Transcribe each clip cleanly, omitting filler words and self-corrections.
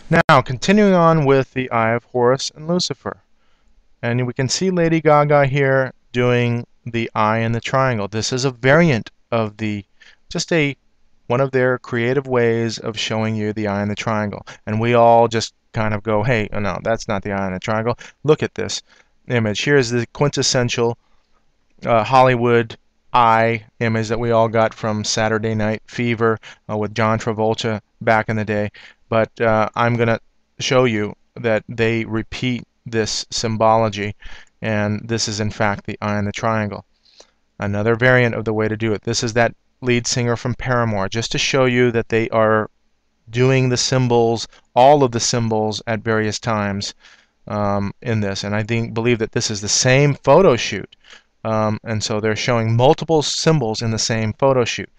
Now, continuing on with the Eye of Horus and Lucifer. And we can see Lady Gaga here doing the eye in the triangle. This is a variant of one of their creative ways of showing you the eye in the triangle. And we all just kind of go, hey, oh no, that's not the eye in the triangle. Look at this image. Here's the quintessential Hollywood eye image that we all got from Saturday Night Fever with John Travolta back in the day. But I'm going to show you that they repeat this symbology, and this is in fact the eye in the triangle. Another variant of the way to do it. This is that lead singer from Paramore, just to show you that they are doing the symbols, all of the symbols at various times in this. And I believe that this is the same photo shoot. And so they're showing multiple symbols in the same photo shoot.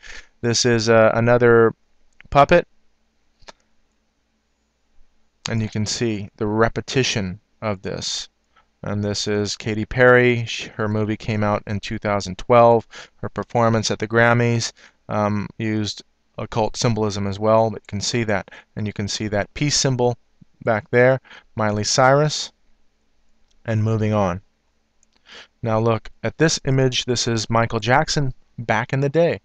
This is another puppet, and you can see the repetition of this. And this is Katy Perry. Her movie came out in 2012. Her performance at the Grammys used occult symbolism as well. But you can see that. And you can see that peace symbol back there, Miley Cyrus. And moving on. Now look at this image. This is Michael Jackson back in the day.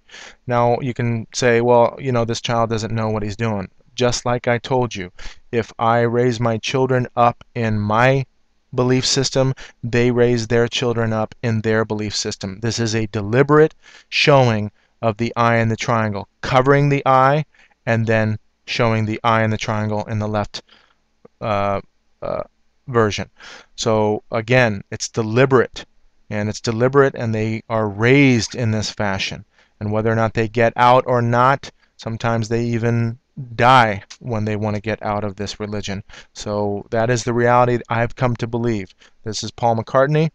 Now you can say, well, you know, this child doesn't know what he's doing. Just like I told you, if I raise my children up in my belief system, they raise their children up in their belief system. This is a deliberate showing of the eye in the triangle, covering the eye and then showing the eye in the triangle in the left version. So again, it's deliberate, and they are raised in this fashion. And whether or not they get out or not, sometimes they even die when they want to get out of this religion. So that is the reality that I've come to believe. This is Paul McCartney,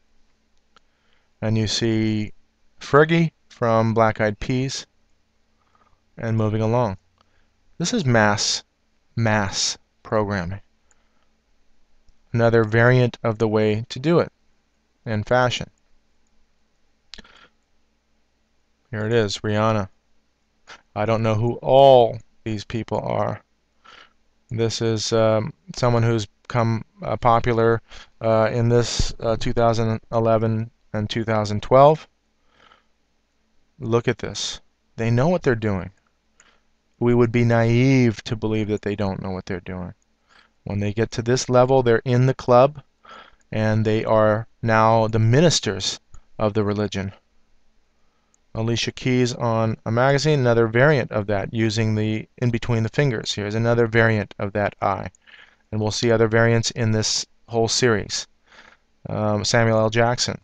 and you see Fergie from Black Eyed Peas, and moving along. This is mass programming. Another variant of the way to do it in fashion. Here it is, Rihanna. I don't know who all these people are. This is someone who's become popular in this 2011 and 2012. Look at this. They know what they're doing. We would be naive to believe that they don't know what they're doing. When they get to this level, they're in the club, and they are now the ministers of the religion. Alicia Keys on a magazine, another variant of that, using the in between the fingers. Here's another variant of that eye. And we'll see other variants in this whole series. Samuel L. Jackson.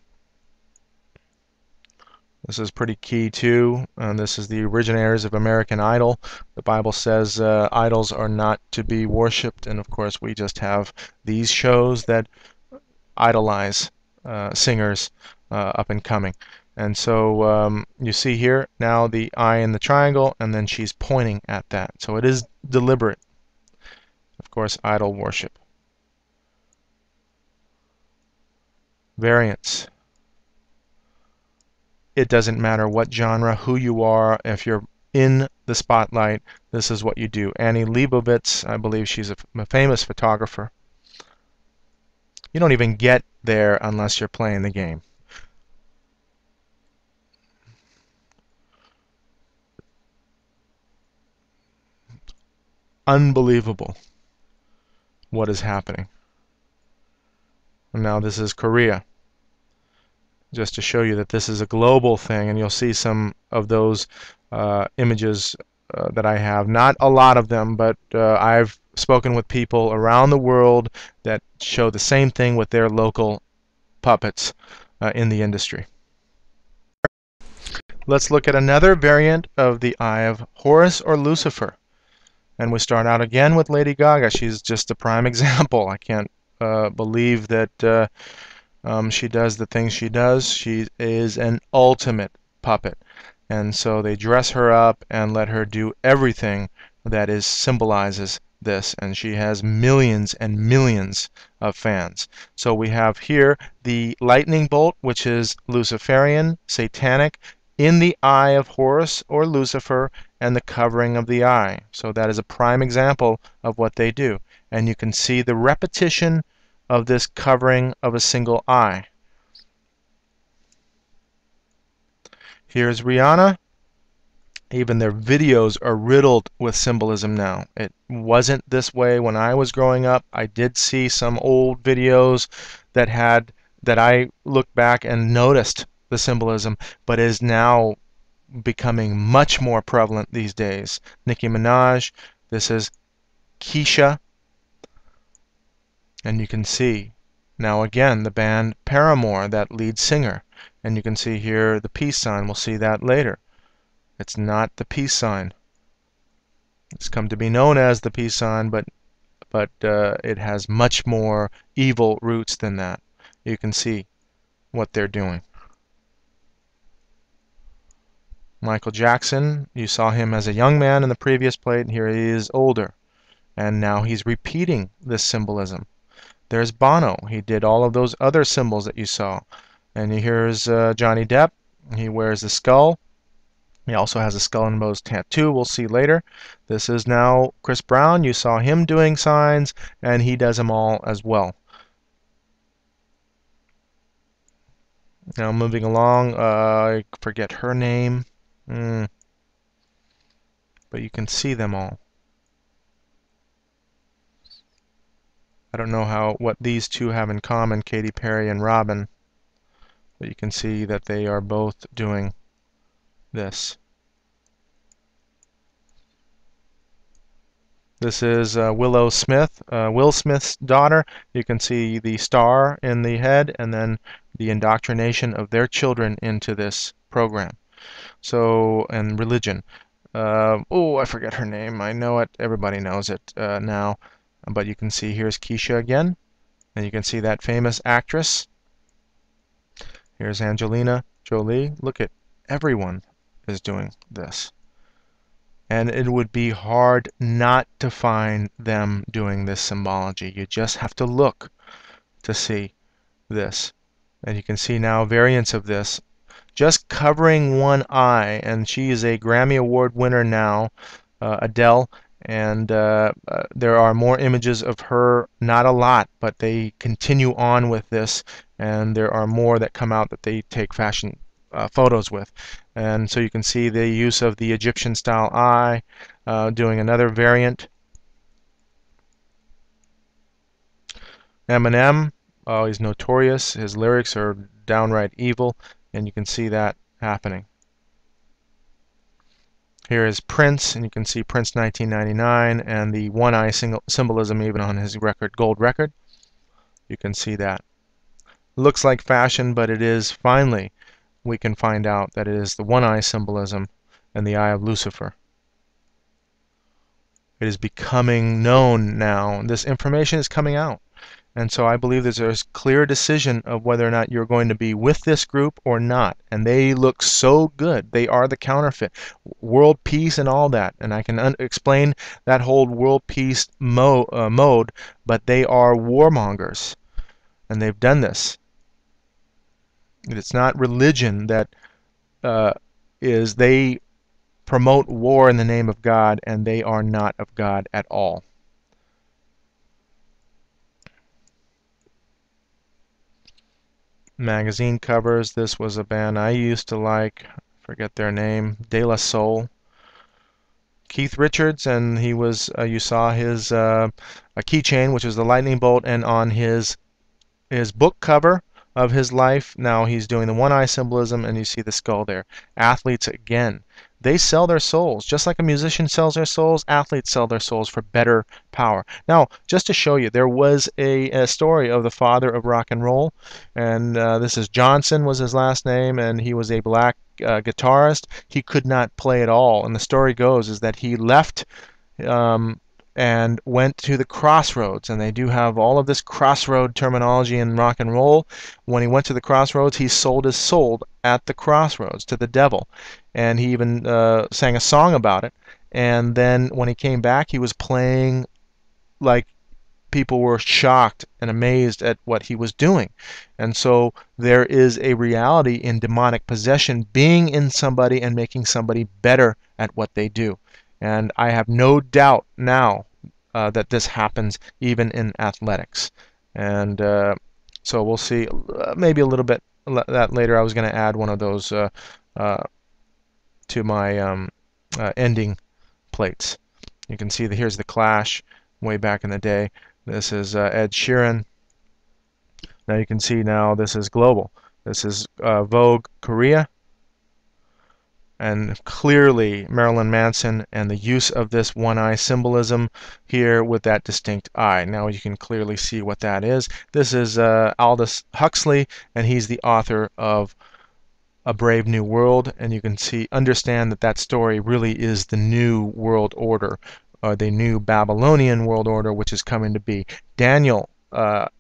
This is pretty key too. This is the originators of American Idol. The Bible says idols are not to be worshipped, and of course we just have these shows that idolize singers up and coming. And so you see here now the eye in the triangle, and then she's pointing at that. So it is deliberate. Of course, idol worship. Variants. It doesn't matter what genre, who you are, if you're in the spotlight, this is what you do. Annie Leibovitz, I believe she's a famous photographer. You don't even get there unless you're playing the game. Unbelievable what is happening. And now this is Korea. Just to show you that this is a global thing, and you'll see some of those images that I have. Not a lot of them, but I've spoken with people around the world that show the same thing with their local puppets in the industry. Let's look at another variant of the Eye of Horus or Lucifer. And we start out again with Lady Gaga. She's just a prime example. I can't believe that she does the things she does. She is an ultimate puppet. And so they dress her up and let her do everything that symbolizes this. And she has millions and millions of fans. So we have here the lightning bolt, which is Luciferian, satanic, in the eye of Horus or Lucifer and the covering of the eye. So that is a prime example of what they do. And you can see the repetition of this covering of a single eye. Here's Rihanna. Even their videos are riddled with symbolism now. It wasn't this way when I was growing up. I did see some old videos that I looked back and noticed the symbolism, but is now becoming much more prevalent these days. Nicki Minaj, this is Keisha, and you can see now again the band Paramore, that lead singer, and you can see here the peace sign. We'll see that later. It's not the peace sign. It's come to be known as the peace sign, but it has much more evil roots than that. You can see what they're doing. Michael Jackson, you saw him as a young man in the previous plate. Here he is older, and now he's repeating this symbolism. There's Bono. He did all of those other symbols that you saw. And here's Johnny Depp. He wears the skull. He also has a skull and bones tattoo. We'll see later. This is now Chris Brown. You saw him doing signs, and he does them all as well. Now moving along, I forget her name, but you can see them all. I don't know what these two have in common, Katy Perry and Robin, but you can see that they are both doing this. This is Willow Smith, Will Smith's daughter. You can see the star in the head and then the indoctrination of their children into this program. So, and religion. Oh, I forget her name. I know it. Everybody knows it now. But you can see here's Keisha again. And you can see that famous actress. Here's Angelina Jolie. Look at everyone is doing this. And it would be hard not to find them doing this symbology. You just have to look to see this. And you can see now variants of this. Just covering one eye, and she is a Grammy Award winner now, Adele, and there are more images of her, not a lot, but they continue on with this, and there are more that come out that they take fashion photos with. And so you can see the use of the Egyptian style eye, doing another variant. Eminem, oh, he's notorious. His lyrics are downright evil, and you can see that happening. Here is Prince, and you can see Prince 1999 and the one eye symbolism even on his record, gold record. You can see that. Looks like fashion, but it is finally, we can find out that it is the one eye symbolism and the eye of Lucifer. It is becoming known now. This information is coming out. And so I believe there's a clear decision of whether or not you're going to be with this group or not. And they look so good. They are the counterfeit. World peace and all that. And I can explain that whole world peace mode, but they are warmongers. And they've done this. It's not religion that they promote war in the name of God, and they are not of God at all. Magazine covers. This was a band I used to like. Forget their name. De La Soul. Keith Richards, and he was. You saw his a keychain, which was the lightning bolt, and on his book cover of his life, now he's doing the one eye symbolism, and you see the skull there. Athletes again. They sell their souls. Just like a musician sells their souls, athletes sell their souls for better power. Now, just to show you, there was a story of the father of rock and roll, and this is Johnson was his last name, and he was a black guitarist. He could not play at all, and the story goes is that he left and went to the crossroads, and they do have all of this crossroad terminology in rock and roll. When he went to the crossroads, he sold his soul at the crossroads to the devil, and he even sang a song about it. And then when he came back, he was playing like people were shocked and amazed at what he was doing. And so there is a reality in demonic possession being in somebody and making somebody better at what they do. And I have no doubt now that this happens even in athletics. And so we'll see maybe a little bit that later. I was going to add one of those to my ending plates. You can see that here's the Clash way back in the day. This is Ed Sheeran. Now you can see now this is global. This is Vogue Korea. And clearly Marilyn Manson and the use of this one eye symbolism here with that distinct eye. Now you can clearly see what that is. This is Aldous Huxley, and he's the author of A Brave New World, and you can understand that that story really is the new world order, or the new Babylonian world order, which is coming to be. Daniel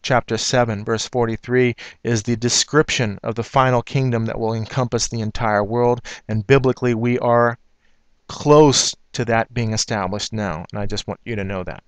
chapter 7 verse 43 is the description of the final kingdom that will encompass the entire world, and biblically we are close to that being established now, and I just want you to know that.